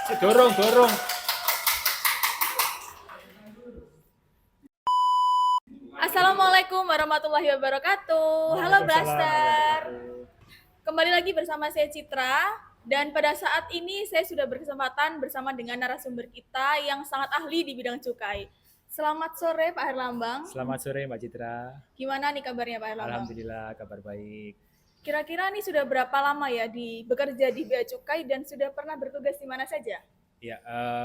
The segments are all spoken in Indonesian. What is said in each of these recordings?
Dorong, dorong. Assalamualaikum warahmatullahi wabarakatuh. Halo Blaster. Kembali lagi bersama saya Citra. Dan pada saat ini saya sudah berkesempatan bersama dengan narasumber kita yang sangat ahli di bidang cukai. Selamat sore Pak Herlambang. Selamat sore Mbak Citra. Gimana nih kabarnya Pak Herlambang? Alhamdulillah kabar baik. Kira-kira nih sudah berapa lama ya bekerja di Bea Cukai dan sudah pernah bertugas di mana saja? Ya,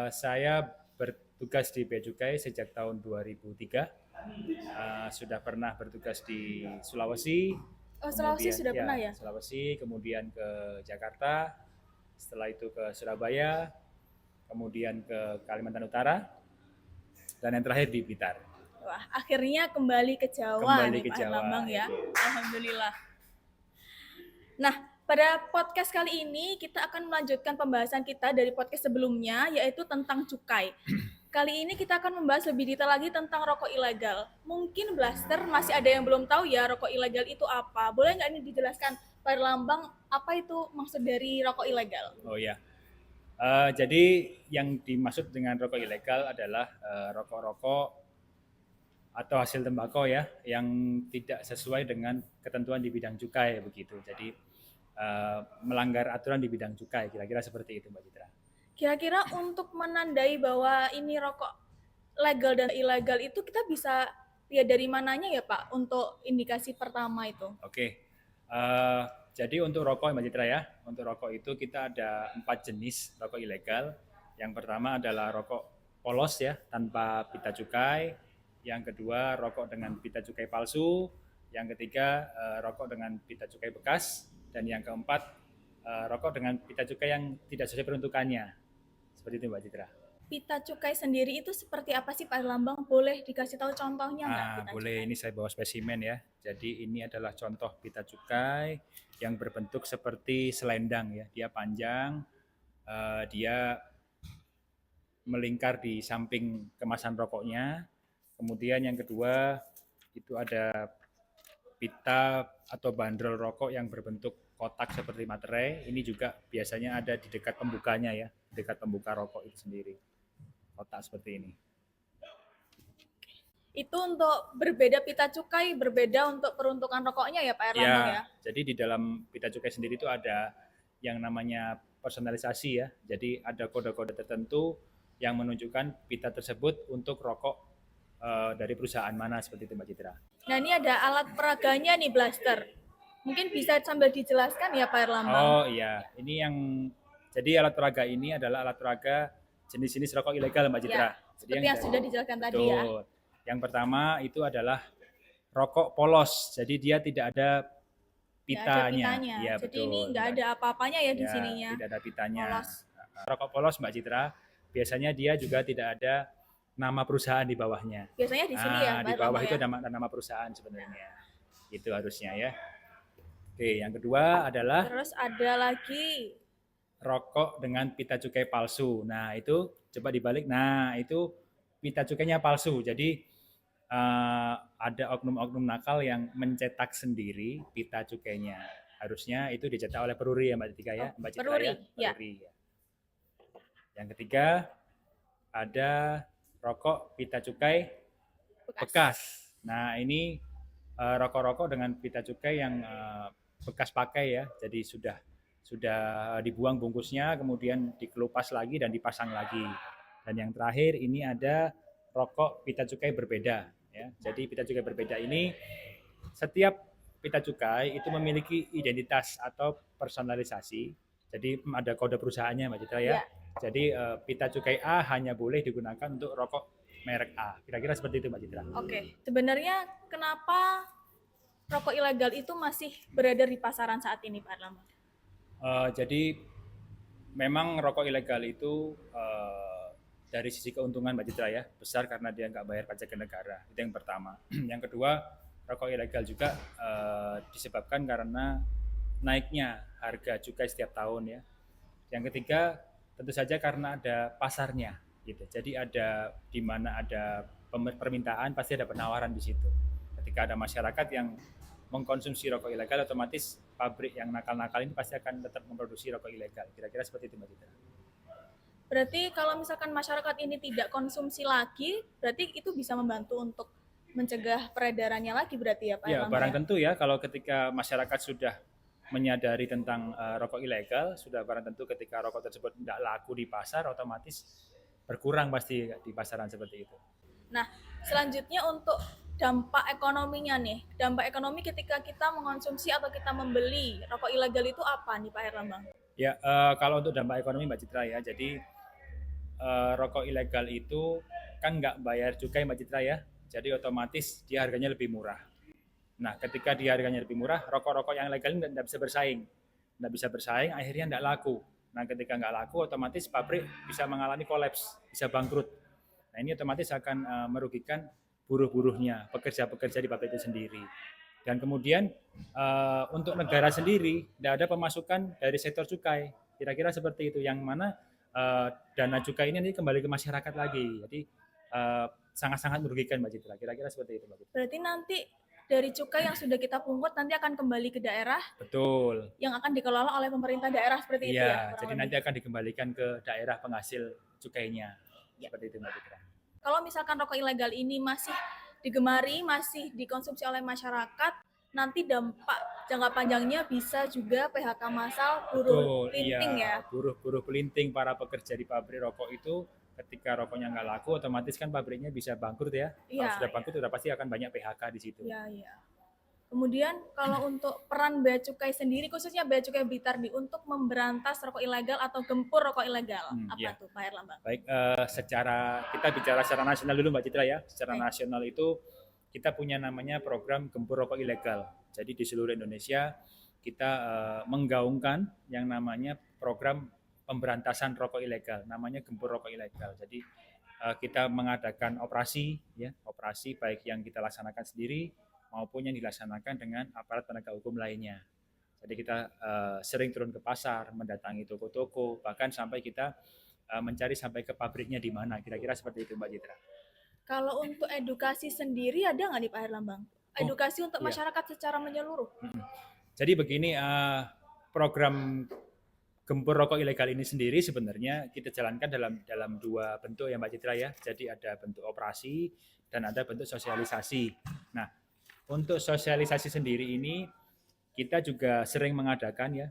saya bertugas di Bea Cukai sejak tahun 2003. Sudah pernah bertugas di Sulawesi. Oh, Sulawesi sudah pernah ya? Sulawesi, kemudian ke Jakarta, setelah itu ke Surabaya, kemudian ke Kalimantan Utara, dan yang terakhir di Blitar. Wah, akhirnya kembali ke Jawa Kembali nih ke Pak Jawa, Herlambang ya. itu. Alhamdulillah. Nah, pada podcast kali ini kita akan melanjutkan pembahasan kita dari podcast sebelumnya, yaitu tentang cukai. Kali ini kita akan membahas lebih detail lagi tentang rokok ilegal. Mungkin Blaster masih ada yang belum tahu ya rokok ilegal itu apa. Boleh nggak ini dijelaskan Pak Lambang apa itu maksud dari rokok ilegal? Oh ya, jadi yang dimaksud dengan rokok ilegal adalah rokok-rokok atau hasil tembakau ya yang tidak sesuai dengan ketentuan di bidang cukai begitu. Jadi melanggar aturan di bidang cukai, kira-kira seperti itu Mbak Citra. Kira-kira untuk menandai bahwa ini rokok legal dan ilegal itu kita bisa lihat dari mananya ya Pak untuk indikasi pertama itu? Oke, jadi untuk rokok Mbak Citra ya, untuk rokok itu kita ada 4 jenis rokok ilegal. Yang pertama adalah rokok polos ya, tanpa pita cukai. Yang kedua rokok dengan pita cukai palsu. Yang ketiga rokok dengan pita cukai bekas. Dan yang keempat rokok dengan pita cukai yang tidak sesuai peruntukannya. Seperti itu Mbak Citra. Pita cukai sendiri itu seperti apa sih Pak Lambang? Boleh dikasih tahu contohnya nggak? Boleh, ini saya bawa spesimen ya. Jadi ini adalah contoh pita cukai yang berbentuk seperti selendang ya. Dia panjang, dia melingkar di samping kemasan rokoknya. Kemudian yang kedua itu ada pita atau bandrol rokok yang berbentuk kotak seperti materai. Ini juga biasanya ada di dekat pembukanya ya, dekat pembuka rokok itu sendiri. Kotak seperti ini. Itu untuk berbeda pita cukai, berbeda untuk peruntukan rokoknya ya Pak Erlambang ya? Jadi di dalam pita cukai sendiri itu ada yang namanya personalisasi ya. Jadi ada kode-kode tertentu yang menunjukkan pita tersebut untuk rokok dari perusahaan mana, seperti itu Mbak Citra. Nah ini ada alat peraganya nih Blaster. Mungkin bisa sambil dijelaskan ya Pak Erlambang? Oh iya, ini yang jadi alat peraga ini adalah alat peraga jenis-jenis rokok ilegal Mbak Citra. Ya, seperti yang sudah dijelaskan tadi ya. Yang pertama itu adalah rokok polos, jadi dia tidak ada pitanya. Ya, jadi betul. Ini nggak ada apa-apanya ya di sininya. Tidak ada pitanya. Polos. Rokok polos Mbak Citra, biasanya dia juga tidak ada nama perusahaan di bawahnya. Biasanya di sini ya, di bawah itu ada nama perusahaan sebenarnya. Itu harusnya ya. Oke, yang kedua adalah terus ada lagi rokok dengan pita cukai palsu. Nah, itu coba dibalik. Nah, itu pita cukainya palsu. Jadi ada oknum-oknum nakal yang mencetak sendiri pita cukainya. Harusnya itu dicetak oleh Peruri ya Mbak Citra ya. Mbak Citra Peruri, ya. Peruri, ya. Yang ketiga ada rokok pita cukai bekas. Nah, ini rokok-rokok dengan pita cukai yang bekas pakai ya. Jadi sudah dibuang bungkusnya, kemudian dikelupas lagi dan dipasang lagi. Dan yang terakhir ini ada rokok pita cukai berbeda ya. Jadi pita cukai berbeda ini setiap pita cukai itu memiliki identitas atau personalisasi. Jadi ada kode perusahaannya Mbak Citra ya. Jadi pita cukai A hanya boleh digunakan untuk rokok merek A. Kira-kira seperti itu Mbak Citra. Oke. Sebenarnya kenapa rokok ilegal itu masih beredar di pasaran saat ini Pak Erlambang? Jadi memang rokok ilegal itu dari sisi keuntungan Mbak Citra ya besar karena dia nggak bayar pajak ke negara. Itu yang pertama. Yang kedua, rokok ilegal juga disebabkan karena naiknya harga cukai setiap tahun ya. Yang ketiga, tentu saja karena ada pasarnya gitu. Jadi ada di mana ada permintaan pasti ada penawaran di situ. Ketika ada masyarakat yang mengkonsumsi rokok ilegal, otomatis pabrik yang nakal-nakal ini pasti akan tetap memproduksi rokok ilegal. Kira-kira seperti itu Mbak Citra. Berarti kalau misalkan masyarakat ini tidak konsumsi lagi, berarti itu bisa membantu untuk mencegah peredarannya lagi berarti ya Pak Ya, Herlambang barang ya? tentu ya kalau ketika masyarakat sudah menyadari tentang rokok ilegal, sudah barang tentu ketika rokok tersebut tidak laku di pasar, otomatis berkurang pasti di pasaran seperti itu. Nah, selanjutnya untuk dampak ekonominya nih. Dampak ekonomi ketika kita mengonsumsi atau kita membeli rokok ilegal itu apa nih Pak Herlambang? Ya, kalau untuk dampak ekonomi Mbak Citra ya, jadi rokok ilegal itu kan nggak bayar cukai Mbak Citra ya, jadi otomatis dia harganya lebih murah. Nah, ketika dia harganya lebih murah, rokok-rokok yang legal ini tidak bisa bersaing. Tidak bisa bersaing, akhirnya tidak laku. Nah, ketika nggak laku, otomatis pabrik bisa mengalami kolaps, bisa bangkrut. Nah, ini otomatis akan merugikan buruh-buruhnya, pekerja-pekerja di pabrik itu sendiri. Dan kemudian untuk negara sendiri tidak ada pemasukan dari sektor cukai. Kira-kira seperti itu, yang mana dana cukai ini nanti kembali ke masyarakat lagi. Jadi sangat-sangat merugikan Mbak Citra. Kira-kira seperti itu Mbak Citra. Berarti nanti dari cukai yang sudah kita pungut nanti akan kembali ke daerah Betul. yang akan dikelola oleh pemerintah daerah seperti itu ya? Iya, jadi nanti akan dikembalikan ke daerah penghasil cukainya. Ya. Seperti itu Mbak Citra. Kalau misalkan rokok ilegal ini masih digemari, masih dikonsumsi oleh masyarakat, nanti dampak jangka panjangnya bisa juga PHK massal buruh Betul, linting ya. iya. Buruh-buruh pelinting para pekerja di pabrik rokok itu ketika rokoknya nggak laku, otomatis kan pabriknya bisa bangkrut ya. Kalau Iya, sudah bangkrut, sudah pasti akan banyak PHK di situ. iya, iya. Kemudian kalau untuk peran Bea Cukai sendiri, khususnya Bea Cukai Blitar nih, untuk memberantas rokok ilegal atau gempur rokok ilegal, apa Ya. tuh Pak Herlambang? Baik, kita bicara secara nasional dulu Mbak Citra ya. Secara Baik. nasional itu kita punya namanya program gempur rokok ilegal. Jadi di seluruh Indonesia kita menggaungkan yang namanya program pemberantasan rokok ilegal, namanya gempur rokok ilegal. Jadi kita mengadakan operasi ya, operasi baik yang kita laksanakan sendiri maupun yang dilaksanakan dengan aparat penegak hukum lainnya. Jadi kita sering turun ke pasar, mendatangi toko-toko, bahkan sampai kita mencari sampai ke pabriknya di mana. Kira-kira seperti itu Mbak Citra. Kalau untuk edukasi sendiri ada nggak nih Pak Herlambang? Edukasi untuk iya. masyarakat secara menyeluruh. Jadi begini, program gempur rokok ilegal ini sendiri sebenarnya kita jalankan dalam dua bentuk ya Mbak Citra ya. Jadi ada bentuk operasi dan ada bentuk sosialisasi. Nah, untuk sosialisasi sendiri ini kita juga sering mengadakan ya,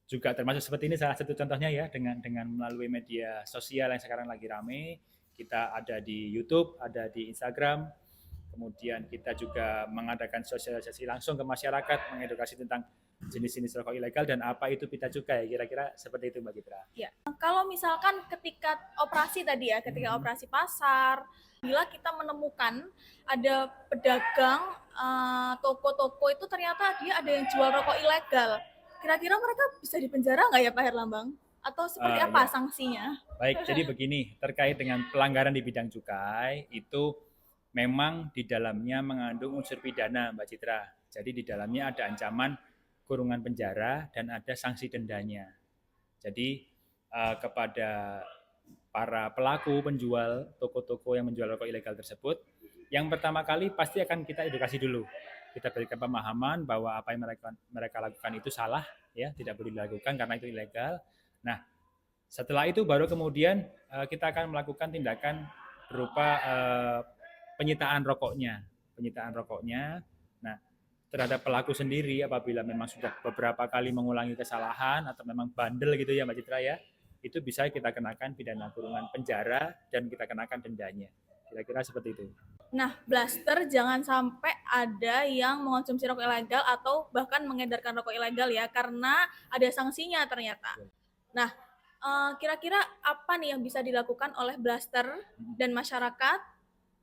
juga termasuk seperti ini salah satu contohnya ya, dengan melalui media sosial yang sekarang lagi rame. Kita ada di YouTube, ada di Instagram, kemudian kita juga mengadakan sosialisasi langsung ke masyarakat, mengedukasi tentang jenis-jenis rokok ilegal dan apa itu pita cukai. Kira-kira seperti itu Mbak Citra. Ya. Kalau misalkan ketika operasi tadi ya, ketika operasi pasar, bila kita menemukan ada pedagang toko-toko itu ternyata dia ada yang jual rokok ilegal, kira-kira mereka bisa dipenjara nggak ya Pak Herlambang? Atau seperti apa sanksinya? Baik, jadi begini, terkait dengan pelanggaran di bidang cukai, itu memang di dalamnya mengandung unsur pidana Mbak Citra. Jadi di dalamnya ada ancaman kurungan penjara dan ada sanksi dendanya. Jadi kepada para pelaku penjual toko-toko yang menjual rokok ilegal tersebut, yang pertama kali pasti akan kita edukasi dulu. Kita berikan pemahaman bahwa apa yang mereka lakukan itu salah, ya, tidak boleh dilakukan karena itu ilegal. Nah, setelah itu baru kemudian kita akan melakukan tindakan berupa penyitaan rokoknya. Nah, terhadap pelaku sendiri apabila memang sudah beberapa kali mengulangi kesalahan atau memang bandel gitu ya Mbak Citra ya, itu bisa kita kenakan pidana kurungan penjara dan kita kenakan dendanya. Kira-kira seperti itu. Nah, blaster jangan sampai ada yang mengonsumsi rokok ilegal atau bahkan mengedarkan rokok ilegal ya, karena ada sanksinya ternyata. Nah, kira-kira apa nih yang bisa dilakukan oleh blaster dan masyarakat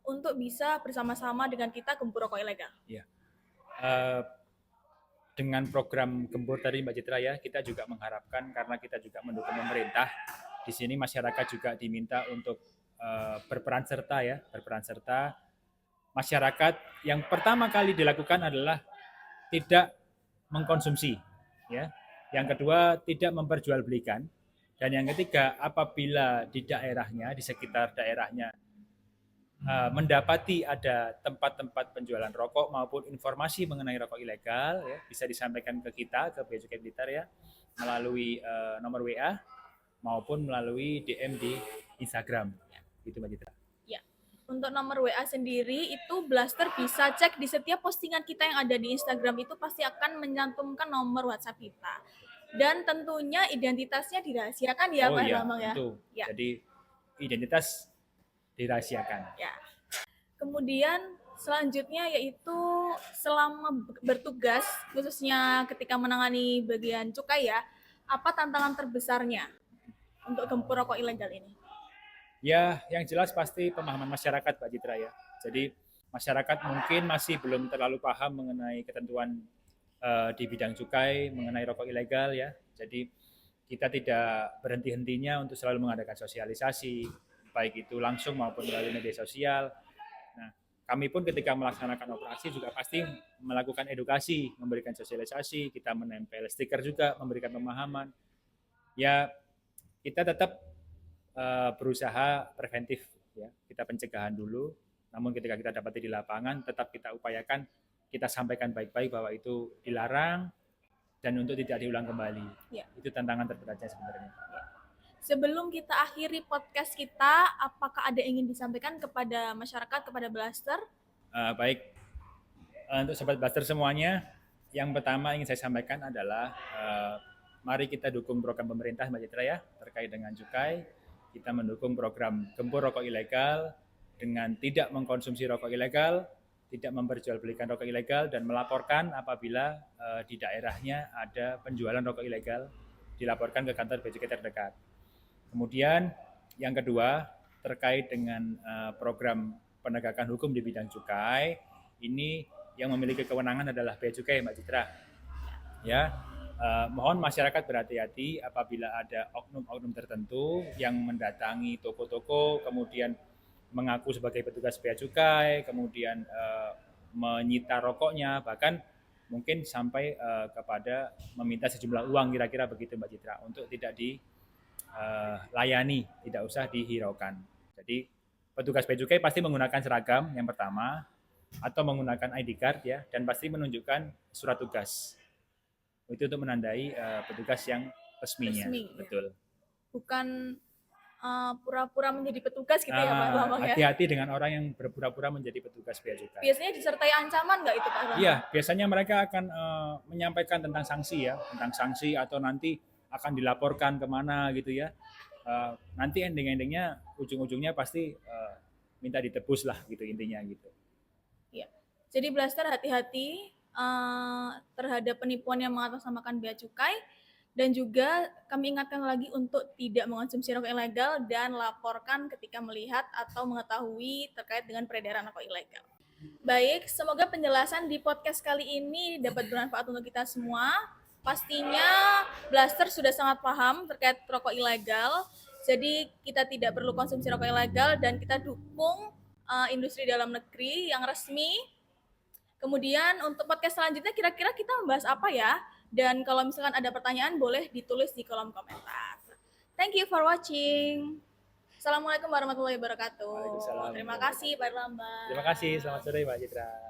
untuk bisa bersama-sama dengan kita gempur rokok ilegal? Ya. Dengan program gempur tadi Mbak Citra ya, kita juga mengharapkan karena kita juga mendukung pemerintah, di sini masyarakat juga diminta untuk berperan serta ya, berperan serta. Masyarakat yang pertama kali dilakukan adalah tidak mengkonsumsi, ya. Yang kedua tidak memperjualbelikan, dan yang ketiga apabila di daerahnya, di sekitar daerahnya mendapati ada tempat-tempat penjualan rokok maupun informasi mengenai rokok ilegal, ya, bisa disampaikan ke kita, ke Bea Cukai Blitar ya, melalui nomor WA maupun melalui DM di Instagram. Gitu Mbak Citra. Ya. Untuk nomor WA sendiri itu Blaster bisa cek di setiap postingan kita yang ada di Instagram itu pasti akan menyantumkan nomor WhatsApp kita. Dan tentunya identitasnya dirahasiakan ya Pak Iya, Herlambang ya. tentu. Ya. Jadi identitas dirahasiakan. Ya. Kemudian selanjutnya yaitu selama bertugas khususnya ketika menangani bagian cukai ya, apa tantangan terbesarnya untuk gempur rokok ilegal ini? Ya, yang jelas pasti pemahaman masyarakat Pak Citra ya. Jadi masyarakat mungkin masih belum terlalu paham mengenai ketentuan di bidang cukai, mengenai rokok ilegal ya. Jadi kita tidak berhenti-hentinya untuk selalu mengadakan sosialisasi, baik itu langsung maupun melalui media sosial. Nah, kami pun ketika melaksanakan operasi juga pasti melakukan edukasi, memberikan sosialisasi, kita menempel stiker juga, memberikan pemahaman. Ya, kita tetap berusaha preventif ya, kita pencegahan dulu. Namun ketika kita dapati di lapangan, tetap kita upayakan, kita sampaikan baik-baik bahwa itu dilarang dan untuk tidak diulang kembali. Ya. Itu tantangan terberatnya sebenarnya. Sebelum kita akhiri podcast kita, apakah ada yang ingin disampaikan kepada masyarakat, kepada Blaster? Baik, untuk Sobat Blaster semuanya, yang pertama ingin saya sampaikan adalah mari kita dukung program pemerintah Mbak Citra ya, terkait dengan cukai. Kita mendukung program gempur rokok ilegal dengan tidak mengkonsumsi rokok ilegal, tidak memperjualbelikan rokok ilegal, dan melaporkan apabila di daerahnya ada penjualan rokok ilegal, dilaporkan ke kantor Bea Cukai terdekat. Kemudian yang kedua, terkait dengan program penegakan hukum di bidang cukai, ini yang memiliki kewenangan adalah Bea Cukai Mbak Citra. Ya, mohon masyarakat berhati-hati apabila ada oknum-oknum tertentu yang mendatangi toko-toko, kemudian mengaku sebagai petugas bea cukai, kemudian menyita rokoknya, bahkan mungkin sampai kepada meminta sejumlah uang kira-kira begitu Mbak Citra, untuk tidak dilayani, tidak usah dihiraukan. Jadi petugas bea cukai pasti menggunakan seragam yang pertama, atau menggunakan ID card ya, dan pasti menunjukkan surat tugas. Itu untuk menandai petugas yang resminya. Resmi, betul. Ya. Bukan pura-pura menjadi petugas gitu ya Pak Herlambang ya. Hati-hati dengan orang yang berpura-pura menjadi petugas bea cukai. Biasanya disertai ancaman nggak itu Pak Herlambang? Iya, biasanya mereka akan menyampaikan tentang sanksi ya, tentang sanksi atau nanti akan dilaporkan kemana gitu ya. Nanti ending-endingnya, ujung-ujungnya pasti minta ditebus lah gitu intinya gitu. Iya. Jadi Blaster hati-hati terhadap penipuan yang mengatasnamakan bea cukai, dan juga kami ingatkan lagi untuk tidak mengonsumsi rokok ilegal dan laporkan ketika melihat atau mengetahui terkait dengan peredaran rokok ilegal. Baik, semoga penjelasan di podcast kali ini dapat bermanfaat untuk kita semua. Pastinya Blaster sudah sangat paham terkait rokok ilegal, jadi kita tidak perlu konsumsi rokok ilegal dan kita dukung industri dalam negeri yang resmi. Kemudian untuk podcast selanjutnya kira-kira kita membahas apa ya? Dan kalau misalkan ada pertanyaan boleh ditulis di kolom komentar. Thank you for watching. Assalamualaikum warahmatullahi wabarakatuh. Waalaikumsalam. Terima kasih Pak Herlambang. Terima kasih, selamat sore Mbak Citra.